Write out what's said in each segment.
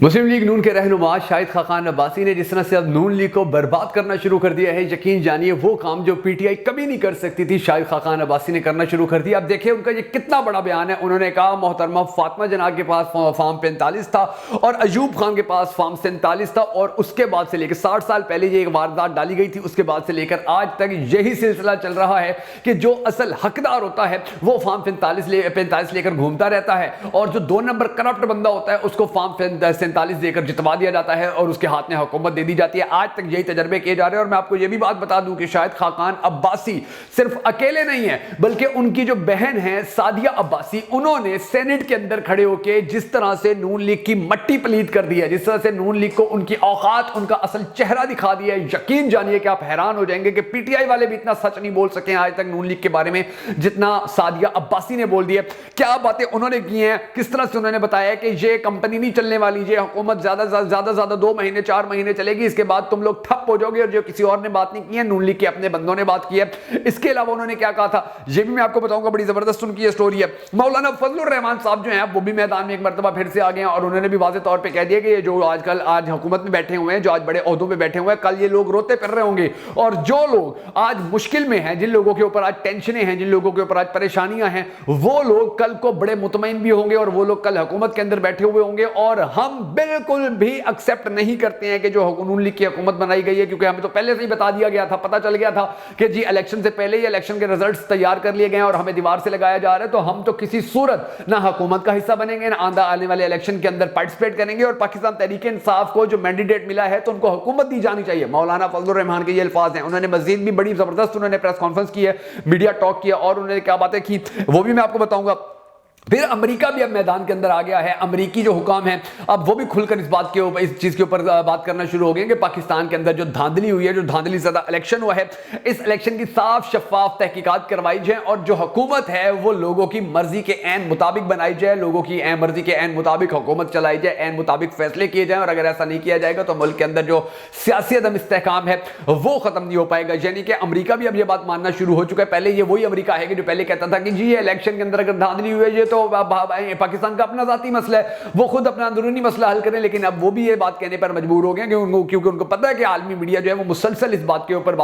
مسلم league نون کے رہنما شاہد خاقان عباسی نے جس طرح سے اب نون لیگ کو برباد کرنا شروع کر دیا ہے، یقین جانیے وہ کام جو پی ٹی آئی کبھی نہیں کر سکتی تھی شاہد خاقان عباسی نے کرنا شروع کر دیا۔ اب دیکھیں ان کا یہ کتنا بڑا بیان ہے۔ انہوں نے کہا محترمہ فاطمہ جناح کے پاس فارم 45 تھا اور ایوب خان کے پاس فارم 47 تھا، اور اس کے بعد سے لے کر 60 سال پہلے یہ ایک واردات ڈالی گئی تھی، اس کے بعد سے لے کر آج تک یہی سلسلہ چل رہا ہے کہ جو اصل حقدار ہوتا ہے وہ فارم 45 لے کر گھومتا رہتا ہے، اور جو 2 نمبر کرپٹ بندہ ہوتا ہے اس کو فارم 47 دے کر جتوا دیا جاتا ہے اور اس کے ہاتھ میں حکومت دے دی جاتی ہے۔ آج تک یہی تجربے کیے جا رہے ہیں، اور میں آپ کو یہ بھی بات بتا دوں کہ شاہد خاقان عباسی صرف اکیلے نہیں ہیں، بلکہ ان کی جو بہن ہیں سعدیہ عباسی، انہوں نے سینٹ کے اندر کھڑے ہو کے جس طرح سے نون لیگ کی مٹی پلید کر دی ہے، جس طرح سے نون لیگ کو ان کی اوقات، ان کا اصل چہرہ دکھا دیا ہے، یقین جانیے کہ آپ حیران ہو جائیں گے کہ پی ٹی آئی والے بھی اتنا سچ نہیں بول سکے آج تک نون لیگ کے بارے میں جتنا سعدیہ عباسی نے بول دیا۔ کیا باتیں انہوں نے کی ہیں، کس طرح سے انہوں نے بتایا کہ یہ کمپنی نہیں چلنے والی، یہ حکومت زیادہ 2 مہینے 4 مہینے چلے گی، اس کے بعد تم لوگ ٹھپ ہو جاؤ گے، اور جو کسی اور نے بات نہیں کی ہے، نون لیگ کے اپنے بندوں نے بات کی ہے۔ اس کے علاوہ انہوں نے کیا کہا تھا یہ بھی میں آپ کو بتاؤں گا، بڑی زبردست ان کی یہ سٹوری ہے۔ مولانا فضل الرحمان صاحب جو ہیں وہ بھی میدان میں ایک مرتبہ پھر سے آ گئے ہیں، اور انہوں نے بھی واضح طور پہ کہہ دیا کہ یہ جو آج حکومت میں بیٹھے ہوئے ہیں، جو آج بڑے عہدوں پہ بیٹھے ہوئے ہیں، کل یہ لوگ روتے پھر رہے ہوں گے، اور جو لوگ آج مشکل میں ہیں، جن لوگوں کے اوپر آج ٹینشنیں ہیں، جن لوگوں کے اوپر آج پریشانیاں ہیں، وہ لوگ کل کو بڑے مطمئن بھی ہوں گے، اور وہ لوگ کل حکومت کے اندر بیٹھے ہوئے ہوں گے۔ اور ہم بالکل بھی ایکسپٹ نہیں کرتے ہیں کہ جو نون لیگ کی حکومت بنائی گئی ہے، کیونکہ ہمیں تو پہلے سے ہی بتا دیا گیا تھا، پتہ چل گیا تھا کہ جی الیکشن سے پہلے ہی الیکشن کے رزلٹس تیار کر لیے گئے ہیں اور ہمیں دیوار سے لگایا جا رہا ہے، تو ہم تو کسی صورت نہ حکومت کا حصہ بنیں گے، نہ آنے والے الیکشن کے اندر پارٹیسپیٹ کریں گے، اور پاکستان تحریک انصاف کو جو مینڈیٹ ملا ہے تو ان کو حکومت دی جانی چاہیے۔ مولانا فضل الرحمان کے یہ الفاظ ہیں۔ انہوں نے مزید بھی بڑی زبردست انہوں نے پریس کانفرنس کی ہے، میڈیا ٹاک کیا، اور انہوں نے کیا باتیں کی وہ بھی میں آپ کو بتاؤں گا۔ پھر امریکہ بھی اب میدان کے اندر آ گیا ہے، امریکی جو حکام ہیں اب وہ بھی کھل کر اس چیز کے اوپر بات کرنا شروع ہو گئے کہ پاکستان کے اندر جو دھاندلی ہوئی ہے، جو دھاندلی زدہ الیکشن ہوا ہے، اس الیکشن کی صاف شفاف تحقیقات کروائی جائیں، اور جو حکومت ہے وہ لوگوں کی مرضی کے عین مطابق بنائی جائے، لوگوں کی مرضی کے عین مطابق حکومت چلائی جائے، عین مطابق فیصلے کیے جائیں، اور اگر ایسا نہیں کیا جائے گا تو ملک کے اندر جو سیاسی عدم استحکام ہے وہ ختم نہیں ہو پائے گا۔ یعنی کہ امریکہ بھی اب یہ بات ماننا شروع ہو چکا ہے۔ پہلے یہ وہی امریکہ ہے کہ جو پہلے کہتا تھا کہ جی یہ الیکشن کے اندر اگر دھاندلی ہوئی ہے یہ تو پاکستان کا اپنا ذاتی مسئلہ ہے، وہ خود اپنا اندرونی مسئلہ حل کریں، لیکن اب وہ بھی یہ بات کہنے پر مجبور ہو گئے کیونکہ ان کو پتہ ہے کہ عالمی میڈیا جو ہے وہ مسلسل اس بات کے اوپر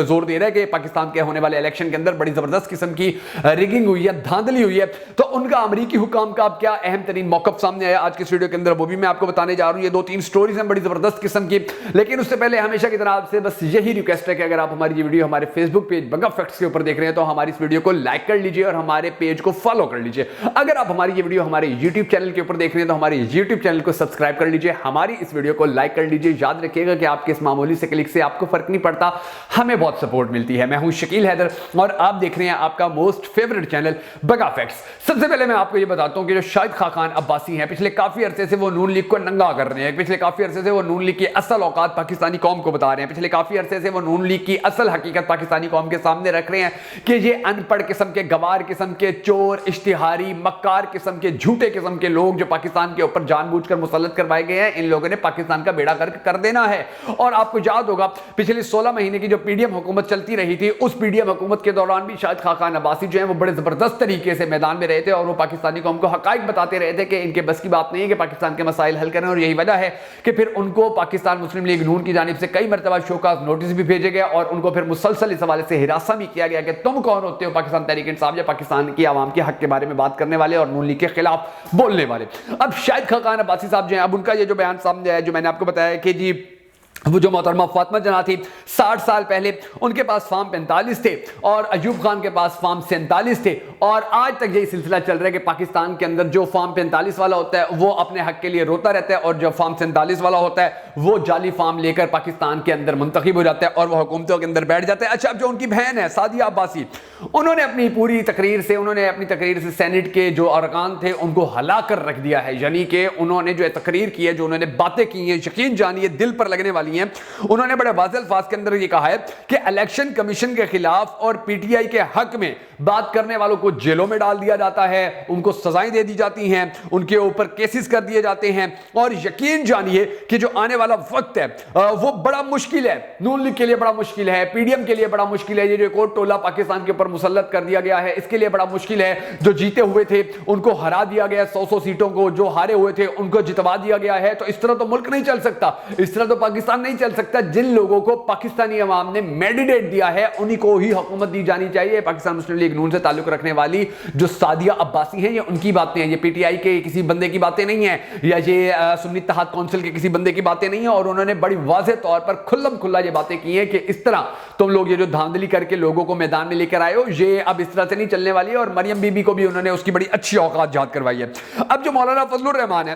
زور دے رہا ہے کہ پاکستان کے ہونے والے الیکشن کے اندر بڑی زبردست قسم کی ریگنگ ہوئی ہے، دھاندلی ہوئی ہے۔ تو ان کا امریکی حکام کا اب کیا اہم ترین موقف سامنے آیا آج کے اس ویڈیو کے اندر، وہ بھی میں آپ کو بتانے جا رہا ہوں۔ یہ 2-3 سٹوریز ہیں بڑی زبردست قسم کی، لیکن اس سے پہلے ہمیشہ کی طرح آپ سے بس یہی ریکویسٹ ہے کہ اگر آپ ہماری یہ ویڈیو ہمارے فیس بک پیج بنگا فیکٹس کے اوپر دیکھ رہے ہیں تو ہماری اس ویڈیو کو لائک کر لیجئے اور ہمارے پیج کو فالو کر لیجئے۔ اگر آپ ہماری یہ ویڈیو ہمارے یوٹیوب چینل کے اوپر دیکھ رہے ہیں تو ہمارے یوٹیوب چینل کو سبسکرائب کر لیجئے، ہماری اس ویڈیو کو لائک کر لیجئے۔ یاد رکھیے گا کہ آپ کے اس معمولی سے کلک سے آپ کو فرق نہیں پڑتا، ہمیں بہت سپورٹ ملتی ہے۔ میں ہوں شکیل حیدر اور آپ دیکھ رہے ہیں آپ کا موسٹ فیورٹ چینل بگا فیکٹس۔ سب سے پہلے میں آپ کو یہ بتاتا ہوں کہ جو شاہد خاقان عباسی ہیں پچھلے کافی عرصے سے وہ نون لیگ کو ننگا کر رہے ہیں، پچھلے کافی عرصے سے وہ نون لیگ کی اصل اوقات پاکستانی قوم کو بتا رہے ہیں، پچھلے کافی عرصے سے وہ نون لیگ کی اصل حقیقت پاکستانی قوم کے سامنے رکھ رہے ہیں کہ یہ ان پڑھ قسم کے، گوار قسم کے، چور، اشتہاری، مکار قسم کے، جھوٹے قسم کے لوگ جو پاکستان کے اوپر جان بوجھ کر مسلط کروائے گئے ہیں، ان لوگوں نے پاکستان کا بیڑا غرق کر دینا ہے۔ اور آپ کو یاد ہوگا پچھلے 16 مہینے کی جو پی ڈی ایم حکومت چلتی رہی تھی، اس پی ڈی ایم حکومت کے دوران بھی شاہد خاقان عباسی جو ہیں وہ بڑے زبردست طریقے سے میدان میں رہے تھے، اور وہ پاکستانی قوم کو حقائق بتاتے رہے تھے کہ ان کے بس کی بات نہیں ہے کہ پاکستان کے مسائل حل کریں، اور یہی وجہ ہے کہ پھر ان کو پاکستان مسلم لیگ نون کی جانب سے کئی مرتبہ شوکاز نوٹس بھی بھیجے گئے، اور ان کو پھر مسلسل اس حوالے سے ہراساں بھی کیا گیا کہ تم کون ہوتے ہو پاکستان تحریک انصاف یا پاکستان کی عوام کے حق کے بارے میں بات کرنے والے اور نون لیگ کے خلاف بولنے والے۔ اب شاہد خاقان عباسی صاحب جو ہیں اب ان کا یہ جو بیان سامنے آیا جو میں نے آپ کو بتایا کہ جی وہ جو محترمہ فاطمہ جناح تھی 60 سال پہلے ان کے پاس فارم 45 تھے اور ایوب خان کے پاس فارم 47 تھے، اور آج تک یہی سلسلہ چل رہا ہے کہ پاکستان کے اندر جو فارم 45 والا ہوتا ہے وہ اپنے حق کے لیے روتا رہتا ہے، اور جو فارم 47 والا ہوتا ہے وہ جعلی فارم لے کر پاکستان کے اندر منتخب ہو جاتا ہے اور وہ حکومتوں کے اندر بیٹھ جاتا ہے۔ اچھا، اب جو ان کی بہن ہے سعدیہ عباسی، انہوں نے اپنی پوری تقریر سے سینٹ کے جو ارکان تھے ان کو ہلا کر رکھ دیا ہے، یعنی کہ انہوں نے جو تقریر کی ہے، جو انہوں نے باتیں کی ہیں، یقین جانیے دل پر لگنے والی والی ہیں, انہوں نے بڑے واضح الفاظ کے اندر یہ کہا ہے کہ الیکشن کمیشن کے خلاف اور پی ٹی آئی کے حق میں بات کرنے والوں کو جیلوں میں ڈال دیا جاتا ہے, ان کو سزائیں دے دی جاتی ہیں, ان کے اوپر کیسز کر دیے جاتے ہیں, اور یقین جانیے کہ جو آنے والا وقت ہے وہ بڑا مشکل ہے, نون لیگ کے لیے بڑا مشکل ہے, پی ڈی ایم کے لیے بڑا مشکل ہے. یہ جو ایک اور ٹولہ پاکستان کے اوپر مسلط کر دیا گیا ہے اس کے لیے بڑا مشکل ہے. جو جیتے ہوئے تھے ان کو ہرا دیا گیا, 100 سیٹوں کو, جو ہارے ہوئے تھے ان کو جتوا دیا گیا ہے. تو اس طرح تو ملک نہیں چل سکتا, اس طرح تو پاکستان نہیں چل سکتا. جن لوگوں کو پاکستانی عوام نے مینڈیٹ دیا ہے انہی کو ہی حکومت دی جانی چاہیے. پاکستان مسلم لیگ نون سے تعلق رکھنے والی جو سعدیہ عباسی ہیں یہ ان کی باتیں ہیں, یہ پی ٹی آئی کے کسی بندے کی باتیں نہیں ہیں, یا یہ سنی اتحاد کونسل کے کسی بندے کی باتیں نہیں ہیں. اور انہوں نے بڑی واضح طور پر کھلم کھلا یہ باتیں کی ہیں کہ اس طرح تم لوگ یہ جو دھاندلی کر کے لوگوں کو میدان میں لے کر آئے ہو یہ اب اس طرح سے نہیں چلنے والی ہے. اور مریم بی بی کو بھی انہوں نے اس کی بڑی اچھی اوقات جہاد کروائی ہے. اب جو مولانا فضل الرحمان ہے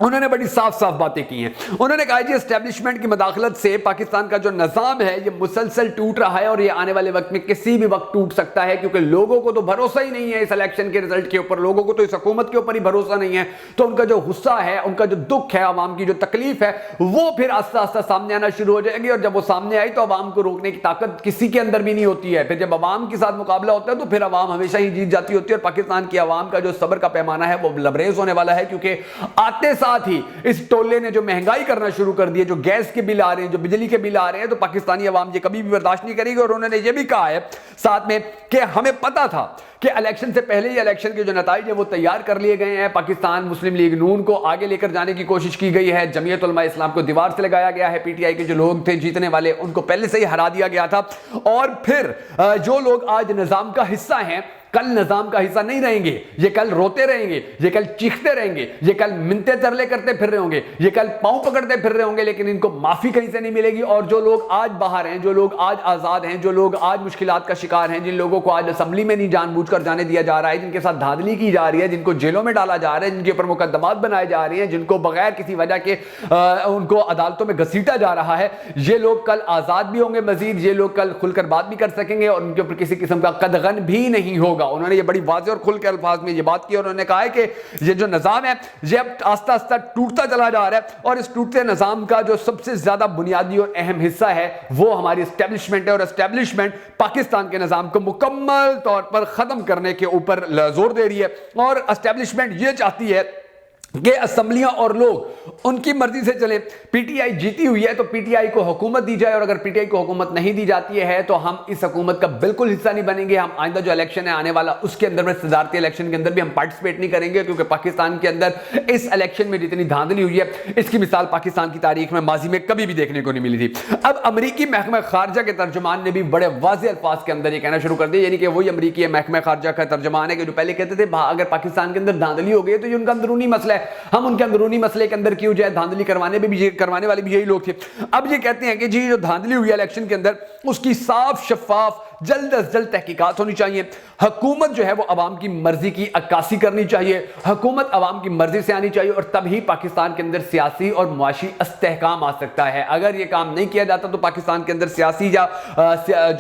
انہوں نے بڑی صاف صاف باتیں کی ہیں. انہوں نے کہا جی اسٹیبلشمنٹ کی مداخلت سے پاکستان کا جو نظام ہے یہ مسلسل ٹوٹ رہا ہے, اور یہ آنے والے وقت میں کسی بھی وقت ٹوٹ سکتا ہے, کیونکہ لوگوں کو تو بھروسہ ہی نہیں ہے اس الیکشن کے رزلٹ کے اوپر, لوگوں کو تو اس حکومت کے اوپر ہی بھروسہ نہیں ہے. تو ان کا جو غصہ ہے, ان کا جو دکھ ہے, عوام کی جو تکلیف ہے وہ پھر آہستہ آہستہ سامنے آنا شروع ہو جائے گی. اور جب وہ سامنے آئی تو عوام کو روکنے کی طاقت کسی کے اندر بھی نہیں ہوتی ہے. پھر جب عوام کے ساتھ مقابلہ ہوتا ہے تو پھر عوام ہمیشہ ہی جیت جاتی ہوتی ہے. اور پاکستان کی عوام کا جو صبر کا پیمانہ ہے وہ لبریز ہونے والا ہے, کیونکہ آتے ساتھ ہی اس ٹولے نے جو مہنگائی کرنا شروع کر دی ہے, جو گیس کے بل آ رہے ہیں, جو بجلی کے بل آ رہے ہیں, تو پاکستانی عوام یہ کبھی بھی برداشت نہیں کرے گی. اور انہوں نے یہ بھی کہا ہے ساتھ میں کہ ہمیں پتا تھا کہ الیکشن سے پہلے ہی الیکشن کے جو نتائج ہیں وہ تیار کر لیے گئے ہیں. پاکستان مسلم لیگ نون کو آگے لے کر جانے کی کوشش کی گئی ہے, جمعیت علماء اسلام کو دیوار سے لگایا گیا ہے, پی ٹی آئی کے جو لوگ تھے جیتنے والے ان کو پہلے سے ہی ہرا دیا گیا تھا. اور پھر جو لوگ آج نظام کا حصہ ہیں کل نظام کا حصہ نہیں رہیں گے, یہ کل روتے رہیں گے, یہ کل چیختے رہیں گے, یہ کل منتے ترلے کرتے پھر رہے ہوں گے, یہ کل پاؤں پکڑتے پھر رہے ہوں گے, لیکن ان کو معافی کہیں سے نہیں ملے گی. اور جو لوگ آج باہر ہیں, جو لوگ آج آزاد ہیں, جو لوگ آج مشکلات کا شکار ہیں, جن لوگوں کو آج اسمبلی میں نہیں جان بوجھ کر جانے دیا جا رہا ہے, جن کے ساتھ دھاندلی کی جا رہی ہے, جن کو جیلوں میں ڈالا جا رہا ہے, جن کے اوپر مقدمات بنائے جا رہے ہیں, جن کو بغیر کسی وجہ کے ان کو عدالتوں میں گھسیٹا جا رہا ہے, یہ لوگ کل آزاد بھی ہوں گے مزید, یہ لوگ کل کھل کر بات بھی کر سکیں گے اور ان کے اوپر کسی قسم کا قدغن بھی نہیں ہوگا. انہوں نے یہ بڑی واضح اور کھل کے الفاظ میں یہ بات کی, اور انہوں نے کہا ہے کہ یہ جو نظام ہے یہ اب آہستہ آہستہ ٹوٹتا چلا جا رہا ہے, اور اس ٹوٹتے نظام کا جو سب سے زیادہ بنیادی اور اہم حصہ ہے وہ ہماری اسٹیبلشمنٹ ہے. اور اسٹیبلشمنٹ پاکستان کے نظام کو مکمل طور پر ختم کرنے کے اوپر زور دے رہی ہے. اور اسٹیبلشمنٹ یہ چاہتی ہے کہ اسمبلیاں اور لوگ ان کی مرضی سے چلیں. پی ٹی آئی جیتی ہوئی ہے تو پی ٹی آئی کو حکومت دی جائے, اور اگر پی ٹی آئی کو حکومت نہیں دی جاتی ہے تو ہم اس حکومت کا بالکل حصہ نہیں بنیں گے. ہم آئندہ جو الیکشن ہے آنے والا اس کے اندر میں صدارتی الیکشن کے اندر بھی ہم پارٹیسپیٹ نہیں کریں گے, کیونکہ پاکستان کے اندر اس الیکشن میں جتنی دھاندلی ہوئی ہے اس کی مثال پاکستان کی تاریخ میں ماضی میں کبھی بھی دیکھنے کو نہیں ملی تھی. اب امریکی محکمہ خارجہ کے ترجمان نے بھی بڑے واضح الفاظ کے اندر یہ کہنا شروع کر دیا, یعنی کہ وہی امریکی محکمہ خارجہ کا ترجمان ہے کہ جو پہلے کہتے تھے اگر پاکستان کے اندر دھاندلی ہو گئی تو یہ ان کا اندرونی مسئلہ ہے, ہم ان کے اندرونی مسئلے کے اندر کیوں جائے, دھاندلی کروانے والے بھی یہی لوگ تھے. اب یہ کہتے ہیں کہ جی جو دھاندلی ہوئی الیکشن کے اندر اس کی صاف شفاف جلد از جلد تحقیقات ہونی چاہیے. حکومت جو ہے وہ عوام کی مرضی کی عکاسی کرنی چاہیے, حکومت عوام کی مرضی سے آنی چاہیے, اور تب ہی پاکستان کے اندر سیاسی اور معاشی استحکام آ سکتا ہے. اگر یہ کام نہیں کیا جاتا تو پاکستان کے اندر سیاسی یا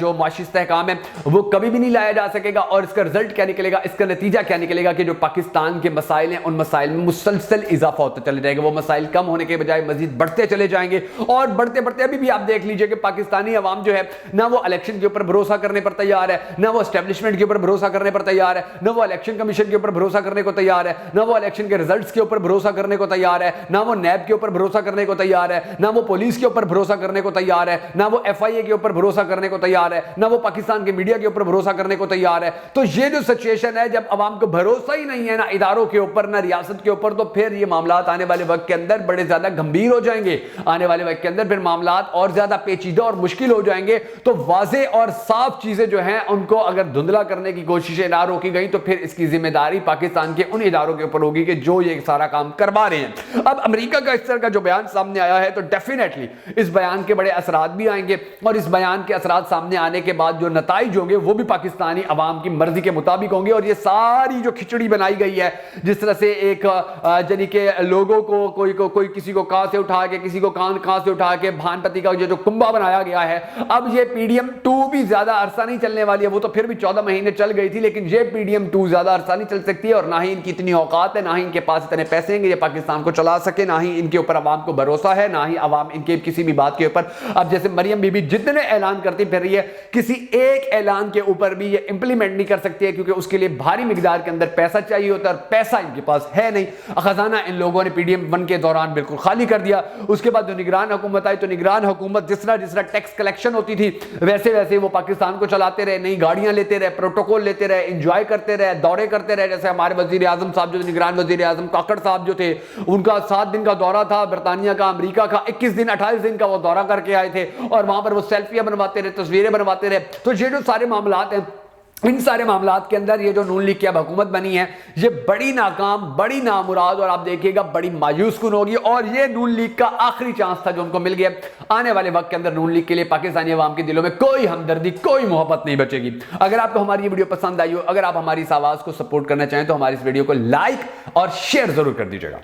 جو معاشی استحکام ہے وہ کبھی بھی نہیں لایا جا سکے گا. اور اس کا رزلٹ کیا نکلے گا, اس کا نتیجہ کیا نکلے گا کہ جو پاکستان کے مسائل ہیں ان مسائل میں مسلسل اضافہ ہوتا چلے جائے گا. وہ مسائل کم ہونے کے بجائے مزید بڑھتے چلے جائیں گے, اور بڑھتے بڑھتے ابھی بھی آپ دیکھ لیجئے کہ پاکستانی عوام جو ہے نہ وہ الیکشن کے اوپر بھروسہ کرنے پر تیار ہے, نہ وہ اسٹیبلشمنٹ کے اوپر بھروسہ کرنے پر تیار ہے, نہ وہ الیکشن کمیشن کے اوپر بھروسہ کرنے کو تیار ہے, نہ وہ الیکشن کے ریزلٹس کے اوپر بھروسہ کرنے کو تیار ہے, نہ وہ نیب کے اوپر بھروسہ کرنے کو تیار ہے, نہ وہ پولیس کے اوپر بھروسہ کرنے کو تیار ہے, نہ وہ ایف آئی اے کے اوپر بھروسہ کرنے کو تیار ہے, نہ وہ پاکستان کے میڈیا کے اوپر بھروسہ کرنے کو تیار ہے. تو یہ جو سچویشن ہے جب عوام کو بھروسہ ہی نہیں ہے نہ اداروں کے اوپر نہ ریاست کے اوپر, تو پھر یہ معاملات آنے والے وقت کے اندر بڑے زیادہ گمبھیر ہو جائیں گے. آنے والے وقت کے اندر پھر معاملات اور زیادہ پیچیدہ اور مشکل ہو جائیں گے. تو واضح اور صاف چیزیں جو ہیں ان کو اگر دھندلا کرنے کی کوششیں نہ روکی گئی تو پھر اس کی ذمہ داری پاکستان کے ان اداروں کے اوپر ہوگی کہ جو یہ سارا کام کروا رہے ہیں. اب امریکہ کا اس طرح کا جو بیان سامنے آیا ہے تو ڈیفینیٹلی اس بیان کے بڑے اثرات بھی آئیں گے, اور اس بیان کے اثرات سامنے آنے کے بعد جو نتائج ہوں گے وہ بھی پاکستانی عوام کی مرضی کے مطابق ہوں گے. اور یہ ساری جو کھچڑی بنائی گئی ہے, جس طرح سے ایک یعنی کہ لوگوں کو کوئی کسی کو کہاں سے اٹھا کے, کسی کو کہاں سے اٹھا کے بھان پتی کا جو کنبا بنایا گیا ہے, اب یہ پی ڈی ایم 2 بھی زیادہ عرصہ نہیں چلنے والی ہے, وہ تو پھر بھی 14 مہینے چل گئی تھی, لیکن یہ PDM2 زیادہ عرصہ نہیں چل سکتی ہے, اور نہ ہی ان کی اتنی اوقات ہے, نہ ہی ان کے پاس اتنے پیسے ہیں کہ یہ پاکستان کو چلا سکے, نہ ہی ان کے اوپر عوام کو بھروسہ ہے, نہ ہی عوام ان کے کسی بھی بات کے اوپر. اب جیسے مریم بی بی جتنے اعلان کرتی پھر رہی ہے, کسی ایک اعلان کے اوپر بھی یہ امپلیمنٹ نہیں کر سکتی ہے, کیونکہ اس کے لیے بھاری مقدار کے اندر پیسہ چاہیے ہوتا ہے, اور پیسہ ان کے پاس ہے نہیں. خزانہ ان لوگوں نے PDM1 کے دوران بالکل خالی کر دیا. اس کے بعد جو نگران حکومت آئی, تو نگران حکومت جس طرح ٹیکس کلیکشن ہوتی تھی ویسے ویسے وہ پاکستان کو چلاتے رہے, نئی گاڑیاں لیتے رہے, پروٹوکول لیتے رہے, انجوائے کرتے رہے, دورے کرتے رہے. جیسے ہمارے وزیر اعظم صاحب, جو نگران وزیر اعظم کاکڑ صاحب جو تھے, ان کا 7 دن کا دورہ تھا برطانیہ کا, امریکہ کا 21 دن 28 دن کا وہ دورہ کر کے آئے تھے, اور وہاں پر وہ سیلفیاں بنواتے رہے, تصویریں بنواتے رہے. تو یہ جو سارے معاملات ہیں, ان سارے معاملات کے اندر یہ جو نون لیگ کی اب حکومت بنی ہے, یہ بڑی ناکام, بڑی نامراد, اور آپ دیکھیے گا بڑی مایوس کن ہوگی. اور یہ نون لیگ کا آخری چانس تھا جو ان کو مل گیا. آنے والے وقت کے اندر نون لیگ کے لیے پاکستانی عوام کے دلوں میں کوئی ہمدردی, کوئی محبت نہیں بچے گی. اگر آپ کو ہماری یہ ویڈیو پسند آئی ہو, اگر آپ ہماری اس آواز کو سپورٹ کرنا چاہیں تو ہماری اس ویڈیو کو لائک اور شیئر ضرور کر دیجیے گا.